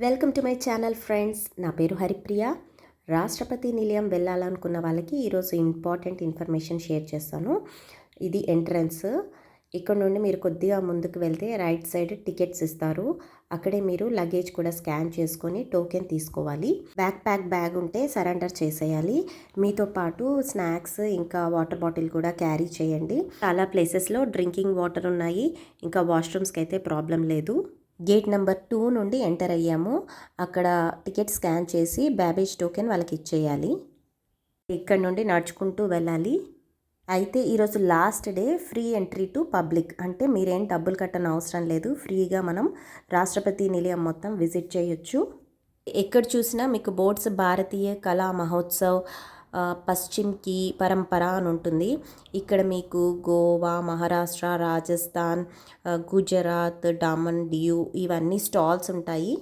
Welcome to my channel friends. నా పేరు హరిప్రియ. రాష్ట్రపతి నిలయం వెళ్ళాలనుకున్న వాళ్ళకి ఈరోజు ఇంపార్టెంట్ ఇన్ఫర్మేషన్ షేర్ చేస్తాను. ఇది ఎంట్రన్స్. ఇక్కడ నుండి మీరు కొద్దిగా ముందుకు వెళ్తే రైట్ సైడ్ టికెట్స్ ఇస్తారు. అక్కడే మీరు లగేజ్ కూడా స్కాన్ చేసుకొని టోకెన్ తీసుకోవాలి. బ్యాగ్ ఉంటే సరెండర్ చేసేయాలి. మీతో పాటు స్నాక్స్ ఇంకా వాటర్ బాటిల్ కూడా క్యారీ చేయండి. చాలా ప్లేసెస్లో డ్రింకింగ్ వాటర్ ఉన్నాయి. ఇంకా వాష్రూమ్స్కి అయితే ప్రాబ్లం లేదు. గేట్ నెంబర్ 2 నుండి ఎంటర్ అయ్యాము. అక్కడ టికెట్ స్కాన్ చేసి బ్యాబేజ్ టోకెన్ వాళ్ళకి ఇచ్చేయాలి. ఇక్కడ నుండి నడుచుకుంటూ వెళ్ళాలి. అయితే ఈరోజు last day free entry to public, అంటే మీరేం డబ్బులు కట్టని అవసరం లేదు. ఫ్రీగా మనం రాష్ట్రపతి నిలయం మొత్తం విజిట్ చేయొచ్చు. ఎక్కడ చూసినా మీకు బోర్డ్స్ భారతీయ కళా మహోత్సవ్, పశ్చిమ్ కి పరంపర అని ఉంటుంది. ఇక్కడ మీకు గోవా, మహారాష్ట్ర, రాజస్థాన్, గుజరాత్, డామన్ డియూ ఇవన్నీ స్టాల్స్ ఉంటాయి.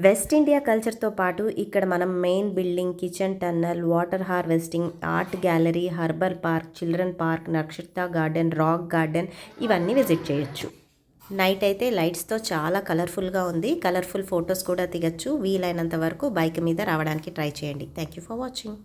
వెస్ట్ ఇండియా కల్చర్తో పాటు ఇక్కడ మనం main building, kitchen tunnel, water harvesting, art gallery, herbal park, children park, నక్షత్ర గార్డెన్, రాక్ గార్డెన్ ఇవన్నీ విజిట్ చేయొచ్చు. నైట్ అయితే లైట్స్తో చాలా కలర్ఫుల్గా ఉంది. కలర్ఫుల్ ఫొటోస్ కూడా దిగచ్చు. వీలైనంత వరకు బైక్ మీద రావడానికి ట్రై చేయండి. Thank you for watching.